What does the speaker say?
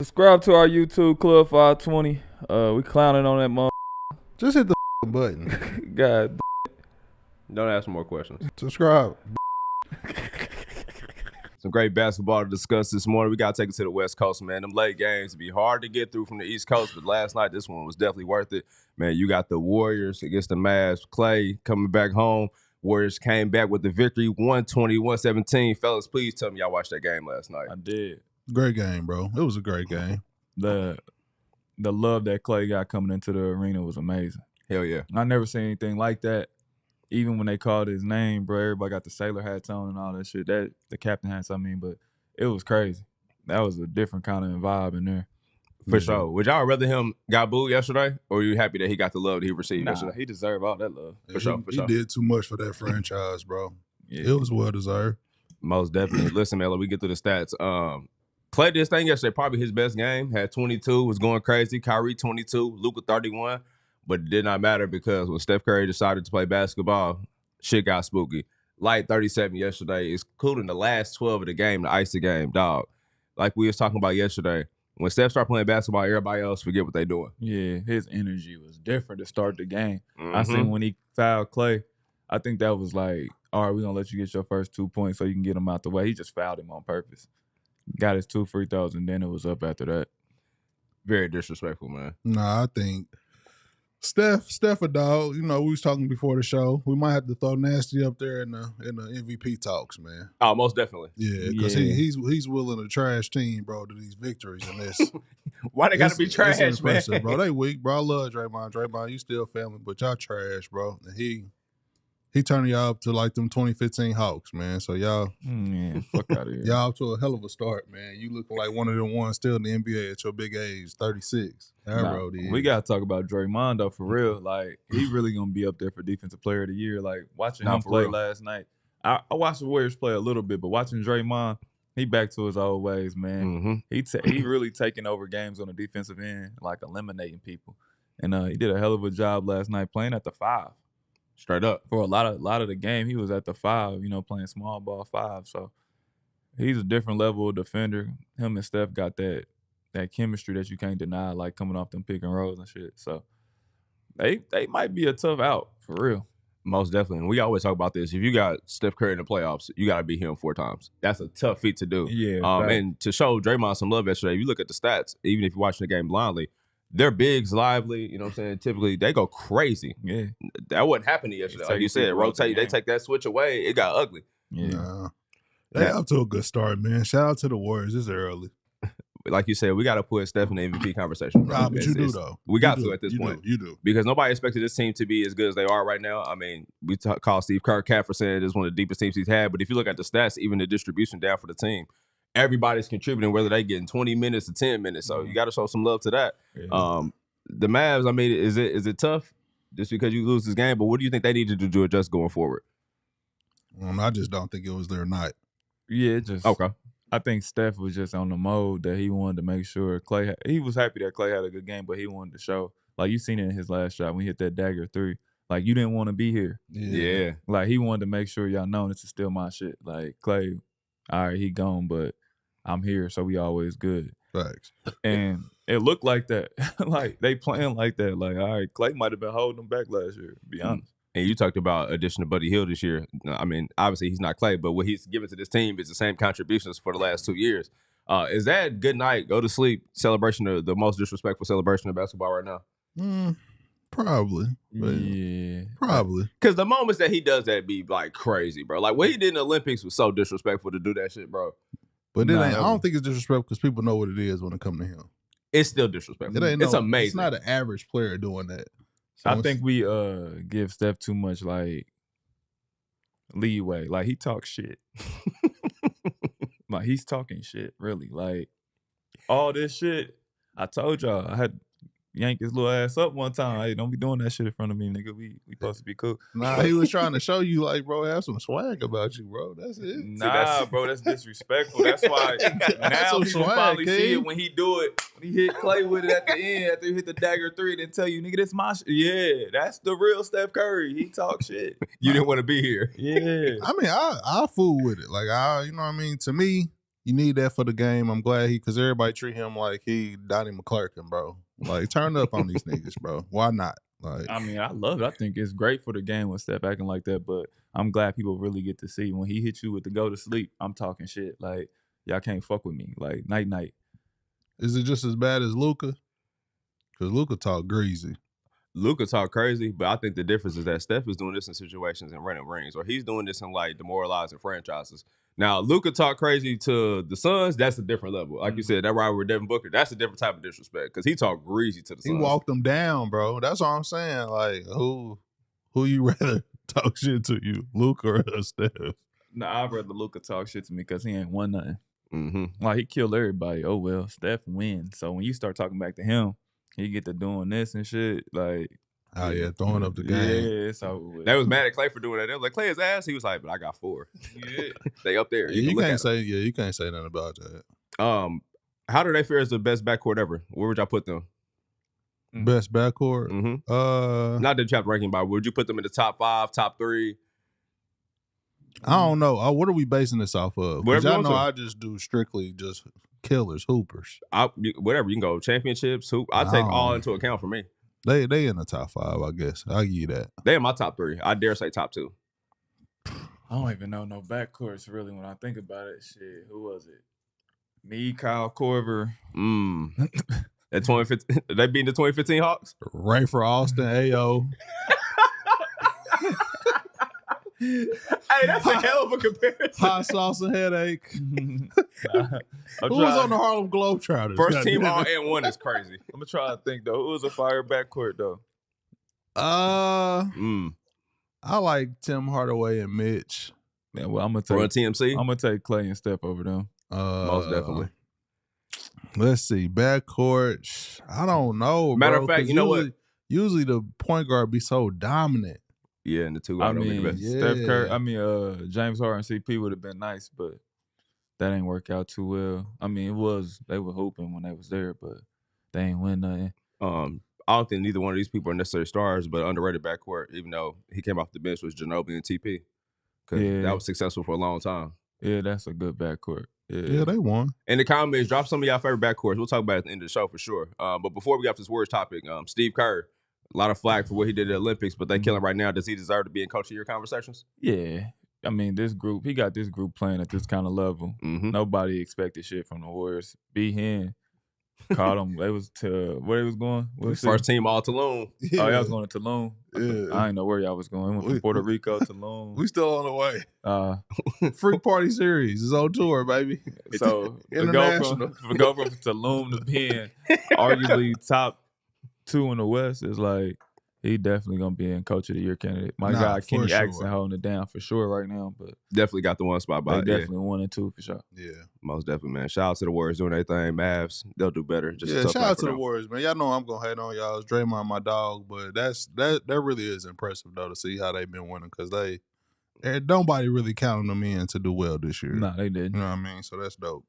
Subscribe to our YouTube Club 520. We clowning on that mother. Just hit the button. God. Don't ask more questions. Subscribe. Some great basketball to discuss this morning. We got to take it to the West Coast, man. Them late games be hard to get through from the East Coast, but last night this one was definitely worth it. Man, you got the Warriors against the Mavs. Klay coming back home. Warriors came back with the victory, 120-117. Fellas, please tell me y'all watched that game last night. I did. Great game, bro. It was a great game. The love that Klay got coming into the arena was amazing. Hell yeah. I never seen anything like that. Even when they called his name, bro, everybody got the sailor hats on and all that shit. That the captain hats, but it was crazy. That was a different kind of vibe in there. For sure. Would y'all rather him got booed yesterday, or are you happy that he got the love that he received yesterday? He deserved all that love. For sure. He did too much for that franchise, bro. Yeah. It was well deserved. Most definitely. Listen, man, let me get through the stats. Klay did this thing yesterday, probably his best game. Had 22, was going crazy. Kyrie 22, Luka 31. But it did not matter because when Steph Curry decided to play basketball, shit got spooky. Light 37 yesterday, including the last 12 of the game to ice the game, dog. Like we was talking about yesterday, when Steph started playing basketball, everybody else forget what they doing. Yeah, his energy was different to start the game. Mm-hmm. I seen when he fouled Klay, I think that was like, all right, we're going to let you get your first 2 points so you can get him out the way. He just fouled him on purpose. Got his 2 free throws, and then it was up after that. Very disrespectful, man. Nah, I think Steph a dog. You know, we was talking before the show. We might have to throw Nasty up there in the MVP talks, man. Oh, most definitely. Yeah, because he's willing to trash team, bro, to these victories and this. Why they got to be trash, man? Bro, they weak, bro. I love Draymond. Draymond, you still family, but y'all trash, bro. And he turning y'all up to like them 2015 Hawks, man. So y'all, fuck out of here. Y'all up to a hell of a start, man. You looking like one of them ones still in the NBA at your big age, 36. We gotta talk about Draymond though, for real. Like he really gonna be up there for Defensive Player of the Year. Like watching him play last night. I watched the Warriors play a little bit, but watching Draymond, he back to his old ways, man. Mm-hmm. He really taking over games on the defensive end, like eliminating people. And he did a hell of a job last night playing at the 5. Straight up. For a lot of the game, he was at the 5, playing small ball 5. So he's a different level of defender. Him and Steph got that chemistry that you can't deny, like coming off them pick and rolls and shit. So they might be a tough out, for real. Most definitely. And we always talk about this. If you got Steph Curry in the playoffs, you got to beat him 4 times. That's a tough feat to do. Yeah. And to show Draymond some love yesterday, if you look at the stats, even if you're watching the game blindly, their bigs lively, you know what I'm saying? Typically, they go crazy. Yeah. That wasn't happening yesterday. Like you said, rotate. They take that switch away. It got ugly. Yeah. Nah. They up to a good start, man. Shout out to the Warriors. It's early. Like you said, we got to put Steph in the MVP conversation. Bro. Nah, but you do, though. We got to at this point. You do. Because nobody expected this team to be as good as they are right now. I mean, we call Steve Kerr cat for saying it's one of the deepest teams he's had. But if you look at the stats, even the distribution down for the team, everybody's contributing, whether they getting 20 minutes or 10 minutes. So you got to show some love to that. Yeah. The Mavs, I mean, is it tough just because you lose this game? But what do you think they need to do to adjust going forward? I just don't think it was their night. Yeah, okay. I think Steph was just on the mode that he wanted to make sure Klay. He was happy that Klay had a good game, but he wanted to show, like you seen it in his last shot when he hit that dagger 3. Like you didn't want to be here. Yeah. Like he wanted to make sure y'all know this is still my shit. Like Klay, all right, he gone, but I'm here, so we always good. Facts. And it looked like that. Like they playing like that. Like, all right, Klay might have been holding them back last year, to be honest. And you talked about addition to Buddy Hield this year. I mean, obviously he's not Klay, but what he's given to this team is the same contributions for the last 2 years. Is that good night, go to sleep celebration, the most disrespectful celebration of basketball right now? Probably. Yeah. Probably. Because the moments that he does that be like crazy, bro. Like what he did in the Olympics was so disrespectful to do that shit, bro. But I don't think it's disrespectful because people know what it is when it comes to him. It's still disrespectful. It's amazing. It's not an average player doing that. So I think we give Steph too much like leeway. Like he talks shit. Like he's talking shit, really. Like all this shit. I told y'all I had yank his little ass up one time. Hey, don't be doing that shit in front of me, nigga. We supposed to be cool. Nah, he was trying to show you, like, bro, have some swag about you, bro. That's it. Nah, bro, that's disrespectful. That's why now people finally see it when he do it. When he hit Klay with it at the end after he hit the dagger 3, then tell you, nigga, this my shit. Yeah, that's the real Steph Curry. He talk shit. You didn't want to be here. Yeah. I mean, I fool with it. Like, you know what I mean? To me, You need that for the game. I'm glad because everybody treat him like he Donnie McClurkin, bro. Like, turn up on these niggas, bro. Why not? Like, I mean, I love it. I think it's great for the game when Steph acting like that, but I'm glad people really get to see when he hits you with the go to sleep, I'm talking shit. Like, y'all can't fuck with me. Like, night. is it just as bad as Luka? Because Luka talk greasy. Luka talk crazy, but I think the difference is that Steph is doing this in situations and running rings, or he's doing this in like demoralizing franchises. Now, Luka talk crazy to the Suns, that's a different level. Like you said, that rivalry with Devin Booker, that's a different type of disrespect because he talk greasy to the Suns. He walked them down, bro. That's all I'm saying. Like, who you rather talk shit to you, Luka or Steph? No, I'd rather Luka talk shit to me because he ain't won nothing. Mm-hmm. Like, he killed everybody. Oh, well, Steph wins. So when you start talking back to him, he get to doing this and shit. Like, oh, yeah, throwing up the game. Yeah, it's over with. They was mad at Klay for doing that. They was like, Klay is ass. He was like, but I got 4. Yeah. They up there. You can can't say you can't say nothing about that. How do they fare as the best backcourt ever? Where would y'all put them? Best backcourt? Mm-hmm. Not that you have to ranking by. Would you put them in the top 5, top 3? I don't know. What are we basing this off of? Because y'all know I just do strictly just killers, hoopers. Whatever. You can go championships, hoop. I take all into account for me. They in the top 5, I guess. I'll give you that. They in my top 3. I dare say top 2. I don't even know no backcourts really when I think about it. Shit, who was it? Me, Kyle Korver. That 2015, they beat the 2015 Hawks? Ray for Austin, AO. Hey, that's a hell of a comparison. Hot sauce and headache. Who was on the Harlem Globetrotters? First team all and one is crazy. I'm gonna try to think though. Who was a fire backcourt though? I like Tim Hardaway and Mitch. Yeah, well, I'm gonna take TMC. I'm gonna take Klay and Steph over them. Most definitely. Let's see, backcourt. I don't know. Matter bro, of fact, you know what? Usually the point guard be so dominant. Yeah, and the 2 I guard mean, the best. Steph Curry. James Harden, CP would have been nice, but that ain't work out too well. I mean, they were hoping when they was there, but they ain't win nothing. I don't think neither one of these people are necessarily stars, but underrated backcourt. Even though he came off the bench was Ginobili and TP, because that was successful for a long time. Yeah, that's a good backcourt. Yeah, they won. In the comments, drop some of y'all favorite backcourts. We'll talk about it at the end of the show for sure. But before we get off this Warriors topic, Steve Kerr, a lot of flack for what he did at the Olympics, but they kill him right now. Does he deserve to be in Coach of the Year conversations? Yeah. I mean, he got this group playing at this kind of level. Nobody expected shit from the Warriors. B Hen caught them. They was to where they was going. First team all Tulum. Yeah. Oh, y'all was going to Tulum. Yeah. I didn't know where y'all was going. Went from Puerto Rico to Tulum. We still on the way. Freak Party Series is on tour, baby. So international. to go from Tulum to being arguably top 2 in the West is like he definitely gonna be in Coach of the Year candidate. My guy Kenny Atkinson holding it down for sure right now, but definitely got the 1 spot by definitely 1 and 2 for sure. Yeah, most definitely, man. Shout out to the Warriors doing their thing. Mavs, they'll do better. Shout out to the Warriors, man. Y'all know I'm gonna hate on y'all. It's Draymond, my dog, but that really is impressive though to see how they've been winning because nobody really counting them in to do well this year. Nah, they didn't. You know what I mean? So that's dope.